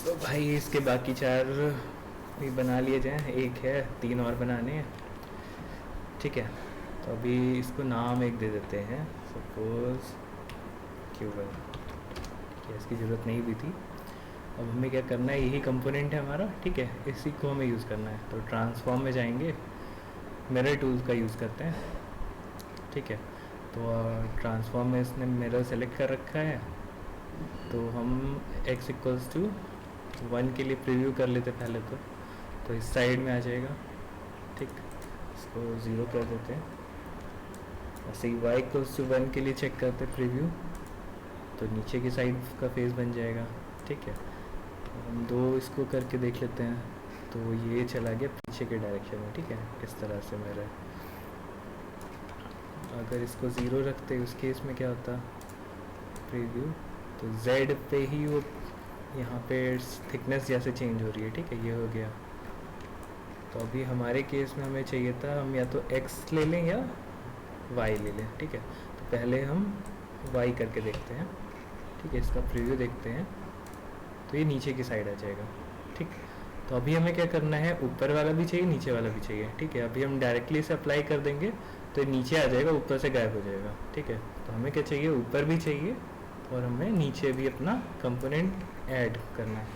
तो भाई इसके बाकी 4 भी बना लिए जाएँ, 1 है, 3 और बनाने हैं। ठीक है, तो अभी इसको नाम एक दे देते हैं, सपोज़ Q1। ठीक है, इसकी ज़रूरत नहीं भी थी। अब हमें क्या करना है, यही कंपोनेंट है हमारा। ठीक है, इसी को हमें यूज़ करना है। तो ट्रांसफॉर्म में जाएंगे, मिरर टूल्स का यूज़ करते हैं। ठीक है, तो ट्रांसफॉर्म में इसने मिरर सेलेक्ट कर रखा है, तो हम x इक्वल्स टू 1 के लिए प्रीव्यू कर लेते पहले। तो इस साइड में आ जाएगा। ठीक, इसको 0 कर देते हैं। ऐसे ही y इक्वल्स टू 1 के लिए चेक करते हैं प्रीव्यू, तो नीचे की साइड का फेस बन जाएगा। ठीक है, हम 2 इसको करके देख लेते हैं। तो ये चला गया पीछे के डायरेक्शन में। ठीक है, इस तरह से मेरा, अगर इसको 0 रखते उस केस में क्या होता प्रीव्यू, तो z पे ही वो यहाँ पे थिकनेस जैसे चेंज हो रही है। ठीक है, ये हो गया। तो अभी हमारे केस में हमें चाहिए था, हम या तो x ले लें या y ले लें। ठीक है, तो पहले हम y करके देखते हैं। ठीक है, इसका प्रीव्यू देखते हैं, तो ये नीचे की साइड आ जाएगा। ठीक, तो अभी हमें क्या करना है, ऊपर वाला भी चाहिए, नीचे वाला भी चाहिए। ठीक है, अभी हम डायरेक्टली इसे अप्लाई कर देंगे तो ये नीचे आ जाएगा, ऊपर से गायब हो जाएगा। ठीक है, तो हमें क्या चाहिए, ऊपर भी चाहिए और हमें नीचे भी अपना कंपोनेंट ऐड करना है।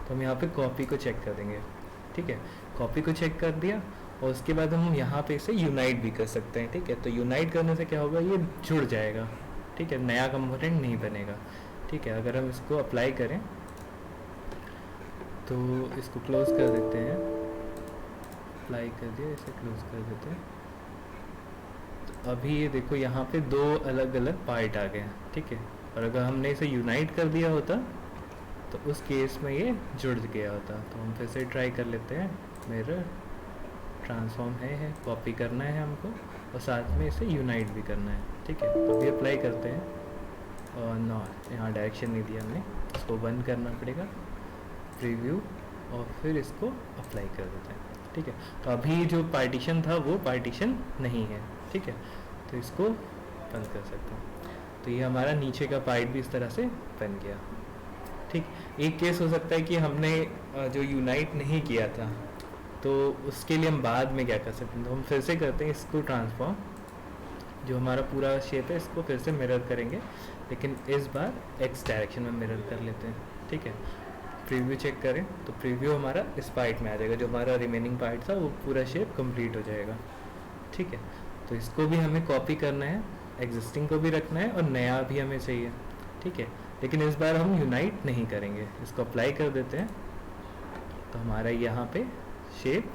तो हम यहाँ पे कॉपी को चेक कर देंगे। ठीक है, कॉपी को चेक कर दिया और उसके बाद हम यहाँ पे इसे यूनाइट भी कर सकते हैं। ठीक है, तो यूनाइट करने से क्या होगा, ये जुड़ जाएगा। ठीक है, नया कंपोनेंट नहीं बनेगा। ठीक है, अगर हम इसको अप्लाई करें तो इसको क्लोज कर देते हैं। अप्लाई कर दिया, इसे क्लोज कर देते हैं। तो अभी ये देखो, यहाँ पे 2 अलग अलग पार्ट आ गए हैं। ठीक है, और अगर हमने इसे यूनाइट कर दिया होता तो उस केस में ये जुड़ गया होता। तो हम फिर से ट्राई कर लेते हैं। मिरर ट्रांसफॉर्म है, कॉपी करना है हमको और साथ में इसे यूनाइट भी करना है। ठीक है, तो अभी अप्लाई करते हैं और ना, यहाँ डायरेक्शन नहीं दिया हमने, इसको बंद करना पड़ेगा, प्रीव्यू, और फिर इसको अप्लाई कर देते हैं। ठीक है, तो अभी जो पार्टीशन था वो पार्टीशन नहीं है। ठीक है, तो इसको बंद कर सकते हैं। तो ये हमारा नीचे का पार्ट भी इस तरह से बन गया। ठीक, एक केस हो सकता है कि हमने जो यूनाइट नहीं किया था, तो उसके लिए हम बाद में क्या कर सकते हैं, तो हम फिर से करते हैं इसको ट्रांसफॉर्म, जो हमारा पूरा शेप है इसको फिर से मिरर करेंगे, लेकिन इस बार x डायरेक्शन में मिरर कर लेते हैं। ठीक है, प्रीव्यू चेक करें तो प्रीव्यू हमारा इस पार्ट में आ जाएगा, जो हमारा रिमेनिंग पार्ट था वो पूरा शेप कंप्लीट हो जाएगा। ठीक है, तो इसको भी हमें कॉपी करना है, एग्जिस्टिंग को भी रखना है और नया भी हमें चाहिए। ठीक है, लेकिन इस बार हम यूनाइट नहीं करेंगे, इसको अप्लाई कर देते हैं। तो हमारा यहाँ पे शेप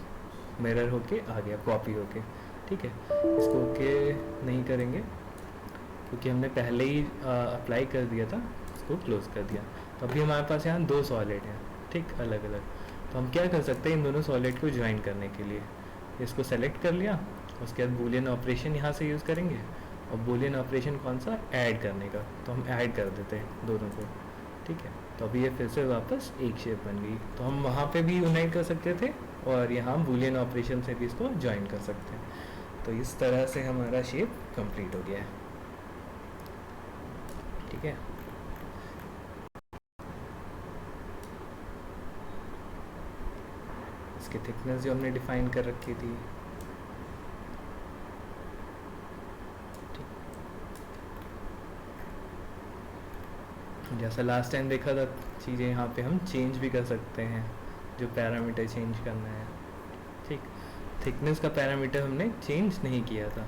मिरर होके आ गया, कॉपी होके। ठीक है, इसको ओके नहीं करेंगे क्योंकि हमने पहले ही अप्लाई कर दिया था, इसको क्लोज कर दिया। तो अभी हमारे पास यहाँ 2 सॉलिड हैं। ठीक, अलग अलग। तो हम क्या कर सकते हैं, इन दोनों सॉलिड को ज्वाइन करने के लिए इसको सेलेक्ट कर लिया, उसके बाद बूलियन ऑपरेशन यहाँ से यूज़ करेंगे, और बूलियन ऑपरेशन कौन सा, ऐड करने का, तो हम ऐड कर देते हैं दोनों को। ठीक है, तो अभी ये फिर से वापस एक शेप बन गई। तो हम वहाँ पे भी यूनाइट कर सकते थे और यहाँ बूलियन ऑपरेशन से भी इसको ज्वाइन कर सकते हैं। तो इस तरह से हमारा शेप कंप्लीट हो गया है। ठीक है, इसकी थिकनेस जो हमने डिफाइन कर रखी थी, जैसा लास्ट टाइम देखा था, चीज़ें यहाँ पे हम चेंज भी कर सकते हैं, जो पैरामीटर चेंज करना है। ठीक, थिकनेस का पैरामीटर हमने चेंज नहीं किया था।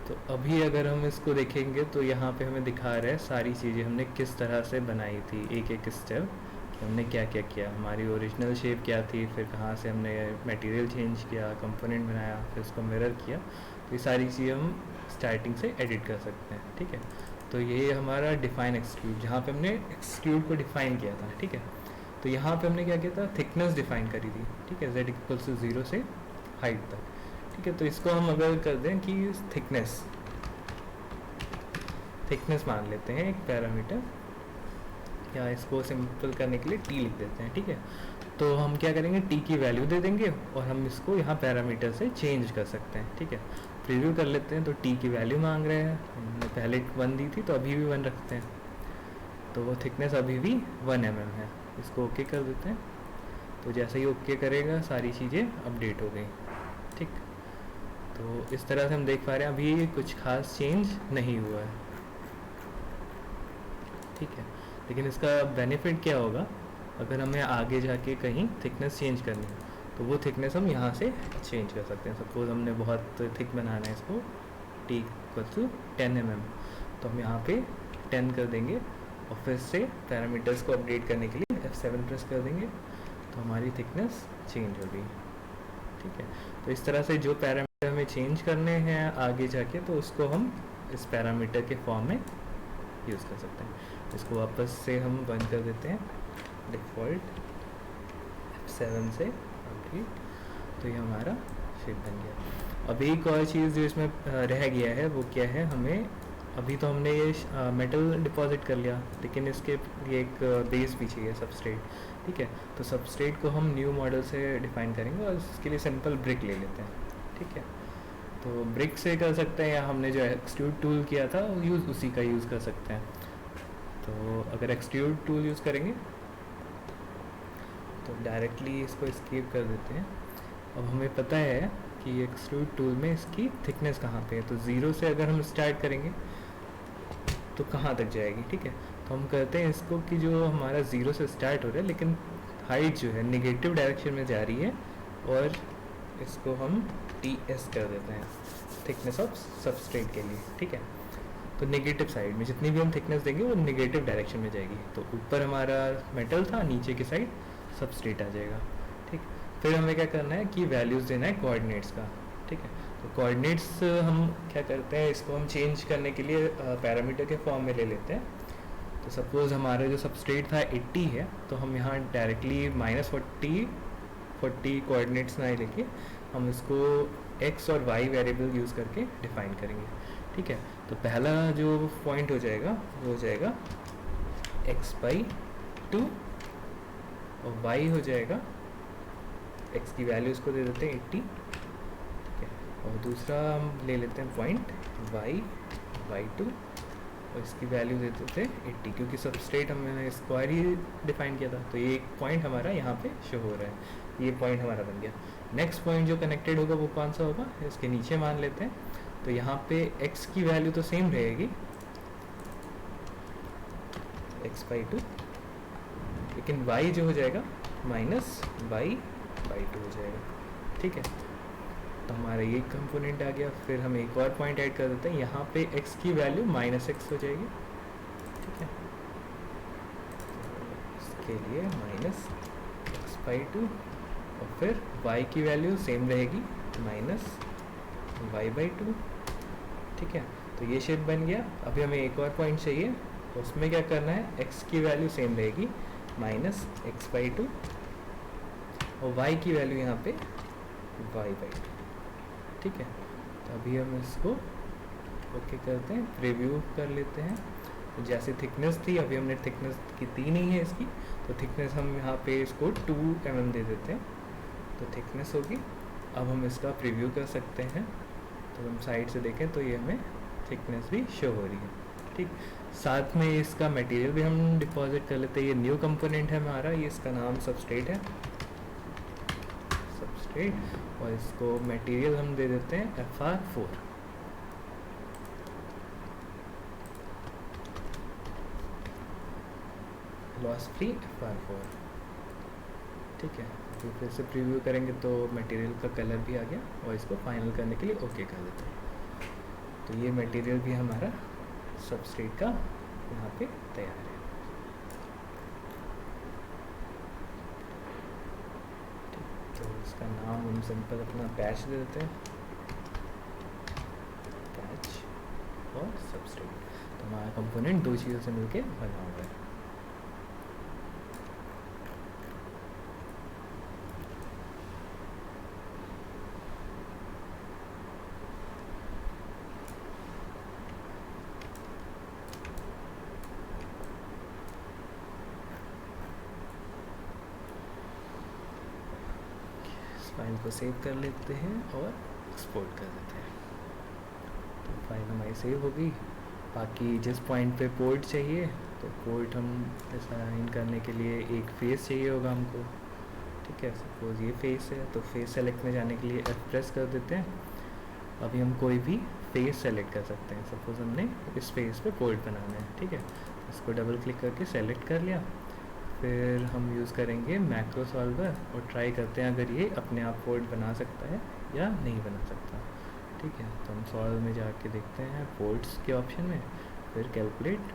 तो अभी अगर हम इसको देखेंगे तो यहाँ पे हमें दिखा रहा है सारी चीज़ें हमने किस तरह से बनाई थी, एक एक स्टेप कि हमने क्या क्या किया, हमारी ओरिजिनल शेप क्या थी, फिर कहाँ से हमने मटेरियल चेंज किया, कंपोनेंट बनाया, फिर उसको मिरर किया। तो ये सारी चीज़ें हम स्टार्टिंग से एडिट कर सकते हैं। ठीक है, तो ये हमारा डिफाइन एक्सक्लूड, जहाँ पे हमने एक्सक्लूड को डिफाइन किया था। ठीक है, तो यहाँ पे हमने क्या किया था, थिकनेस डिफाइन करी थी। ठीक है, z इक्वल्स टू 0 से हाइट तक। ठीक है, तो इसको हम अगर कर दें कि थिकनेस मान लेते हैं एक पैरामीटर, या इसको सिंपल करने के लिए t लिख देते हैं। ठीक है, तो हम क्या करेंगे, t की वैल्यू दे देंगे और हम इसको यहाँ पैरामीटर से चेंज कर सकते हैं। ठीक है, प्रीव्यू कर लेते हैं तो t की वैल्यू मांग रहे हैं, हमने पहले 1 दी थी तो अभी भी 1 रखते हैं। तो वो थिकनेस अभी भी 1 mm है। इसको ओके कर देते हैं। तो जैसे ही ओके करेगा सारी चीज़ें अपडेट हो गई। ठीक, तो इस तरह से हम देख पा रहे हैं अभी कुछ खास चेंज नहीं हुआ है। ठीक है, लेकिन इसका बेनिफिट क्या होगा, अगर हमें आगे जाके कहीं थिकनेस चेंज करनी है तो वो थिकनेस हम यहाँ से चेंज कर सकते हैं। सपोज़ हमने बहुत थिक बनाना है इसको, टी इक्वल टू 10 mm, तो हम यहाँ पे 10 कर देंगे और फिर से पैरामीटर्स को अपडेट करने के लिए F7 प्रेस कर देंगे तो हमारी थिकनेस चेंज हो गई। ठीक है, तो इस तरह से जो पैरामीटर हमें चेंज करने हैं आगे जाके, तो उसको हम इस पैरामीटर के फॉर्म में यूज़ कर सकते हैं। इसको वापस से हम बंद कर देते हैं, डिफ़ॉल्ट F7 से अपडेट, तो ये हमारा शेप बन गया। अब एक और चीज़ जो इसमें रह गया है वो क्या है, हमें अभी तो हमने ये मेटल डिपॉजिट कर लिया, लेकिन इसके लिए एक बेस भी चाहिए, सबस्ट्रेट। ठीक है, तो सबस्ट्रेट को हम न्यू मॉडल से डिफाइन करेंगे और इसके लिए सिंपल ब्रिक ले लेते हैं। ठीक है, तो ब्रिक से कर सकते हैं या हमने जो एक्सट्रूड टूल किया था उसी का यूज़ कर सकते हैं। तो अगर एक्सट्रूड टूल यूज़ करेंगे तो डायरेक्टली इसको एस्केप कर देते हैं। अब हमें पता है कि एक्सट्रूड टूल में इसकी थिकनेस कहाँ पे है, तो 0 से अगर हम स्टार्ट करेंगे तो कहाँ तक जाएगी। ठीक है, तो हम कहते हैं इसको कि जो हमारा 0 से स्टार्ट हो रहा है लेकिन हाइट जो है निगेटिव डायरेक्शन में जा रही है, और इसको हम TS कर देते हैं, थिकनेस ऑफ सबस्ट्रेट के लिए। ठीक है, तो नेगेटिव साइड में जितनी भी हम थिकनेस देंगे वो नेगेटिव डायरेक्शन में जाएगी। तो ऊपर हमारा मेटल था, नीचे की साइड सबस्ट्रेट आ जाएगा। ठीक, फिर हमें क्या करना है कि वैल्यूज़ देना है कोऑर्डिनेट्स का। ठीक है, तो कोऑर्डिनेट्स हम क्या करते हैं, इसको हम चेंज करने के लिए पैरामीटर के फॉर्म में ले लेते हैं। तो सपोज़ हमारा जो सबस्ट्रेट था 80 है, तो हम यहाँ डायरेक्टली -40 कोऑर्डिनेट्स ना लेके हम इसको x और y वेरिएबल यूज़ करके डिफाइन करेंगे। ठीक है, तो पहला जो पॉइंट हो जाएगा वो हो जाएगा x/2 और y हो जाएगा, x की वैल्यू इसको दे देते हैं 80। ठीक है, और दूसरा हम ले लेते हैं पॉइंट y/2 और इसकी वैल्यू दे देते हैं 80, क्योंकि सबस्ट्रेट हमने स्क्वायर ही डिफाइन किया था। तो ये एक पॉइंट हमारा यहाँ पे शो हो रहा है, ये पॉइंट हमारा बन गया। नेक्स्ट पॉइंट जो कनेक्टेड होगा वो कौन सा होगा, इसके नीचे मान लेते हैं। तो यहाँ पे x की वैल्यू तो सेम रहेगी x/2, लेकिन y जो हो जाएगा -y/2 हो जाएगा। ठीक है, तो हमारा ये कंपोनेंट आ गया। फिर हम एक और पॉइंट ऐड कर देते हैं, यहाँ पे x की वैल्यू -x हो जाएगी। ठीक है, इसके लिए -x/2 और फिर y की वैल्यू सेम रहेगी -y/2। ठीक है, तो ये शेप बन गया। अभी हमें एक और पॉइंट चाहिए, तो उसमें क्या करना है, x की वैल्यू सेम रहेगी -x/2 और y की वैल्यू यहाँ पे y/2। ठीक है, तो अभी हम इसको ओके करते हैं, प्रीव्यू कर लेते हैं। तो जैसे थिकनेस थी, अभी हमने थिकनेस कितनी नहीं है इसकी, तो थिकनेस हम यहाँ पे इसको 2 mm दे देते हैं, तो थिकनेस होगी। अब हम इसका प्रीव्यू कर सकते हैं, तो हम साइड से देखें तो ये हमें थिकनेस भी शो हो रही है। ठीक, साथ में इसका मटेरियल भी हम डिपॉजिट कर लेते हैं। ये न्यू कंपोनेंट है हमारा, ये इसका नाम सबस्ट्रेट है, सबस्ट्रेट, और इसको मटेरियल हम दे देते हैं FR4। Loss free FR4। ठीक है, तो फिर से प्रीव्यू करेंगे तो मटेरियल का कलर भी आ गया, और इसको फाइनल करने के लिए ओके कर देते हैं। तो ये मटेरियल भी हमारा सबस्ट्रेट का यहाँ पे तैयार है। तो इसका नाम हम सिंपल अपना पैच दे देते हैं, पैच और सबस्ट्रेट। तो हमारा कंपोनेंट दो चीज़ों से मिलके बना हुआ है। फाइल को सेव कर लेते हैं और एक्सपोर्ट कर देते हैं। तो फाइल हमारी सेव हो गई। बाकी जिस पॉइंट पे पोर्ट चाहिए तो पोर्ट हम असाइन करने के लिए एक फेस चाहिए होगा हमको, ठीक है। सपोज़ ये फेस है, तो फेस सेलेक्ट में जाने के लिए F प्रेस कर देते हैं। अभी हम कोई भी फेस सेलेक्ट कर सकते हैं। सपोज़ हमने इस फेस पे पोर्ट बनाना है, ठीक है। इसको डबल क्लिक करके सेलेक्ट कर लिया। फिर हम यूज़ करेंगे मैक्रो सॉल्वर और ट्राई करते हैं अगर ये अपने आप पोर्ट बना सकता है या नहीं बना सकता, ठीक है। तो हम सॉल्व में जाके देखते हैं पोर्ट्स के ऑप्शन में, फिर कैलकुलेट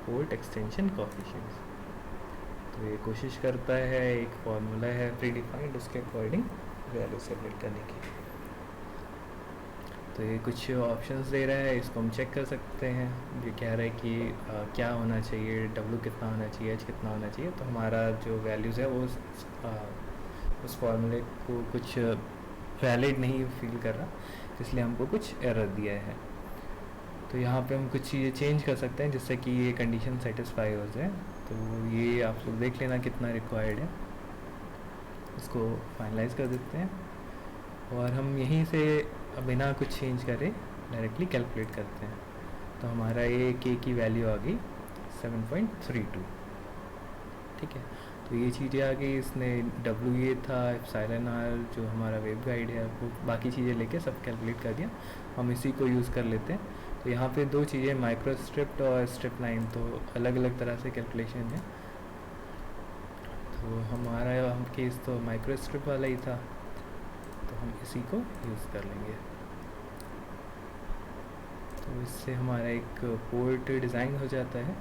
पोर्ट एक्सटेंशन कोएफिशिएंट्स। तो ये कोशिश करता है, एक फार्मूला है प्री डिफाइंड, उसके अकॉर्डिंग वैल्यू सेलेक्ट करने की। तो ये कुछ ऑप्शंस दे रहा है, इसको हम चेक कर सकते हैं। ये कह रहा है कि क्या होना चाहिए, W कितना होना चाहिए, H कितना होना चाहिए। तो हमारा जो वैल्यूज़ है वो उस फार्मूले को कुछ वैलिड नहीं फील कर रहा, इसलिए हमको कुछ एरर दिया है। तो यहाँ पे हम कुछ चीज़ें चेंज कर सकते हैं जिससे कि ये कंडीशन सेटिस्फाई हो जाए। तो ये आप लोग देख लेना कितना रिक्वायर्ड है, इसको फाइनलाइज कर देते हैं और हम यहीं से बिना कुछ चेंज करे डायरेक्टली कैलकुलेट करते हैं। तो हमारा ये k की वैल्यू आ गई 7.32, ठीक है। तो ये चीज़ें आ गई, इसने W ये था, एप्सिलॉन r जो हमारा वेब गाइड है वो बाकी चीज़ें लेके सब कैलकुलेट कर दिया। हम इसी को यूज़ कर लेते हैं। तो यहाँ पे दो चीज़ें, माइक्रो स्ट्रिप्ट और स्ट्रिप लाइन, तो अलग अलग तरह से कैलकुलेशन है। तो हमारा हम केस तो माइक्रो स्ट्रिप वाला ही था, तो हम इसी को यूज़ कर लेंगे। तो इससे हमारा एक पोर्ट डिज़ाइन हो जाता है।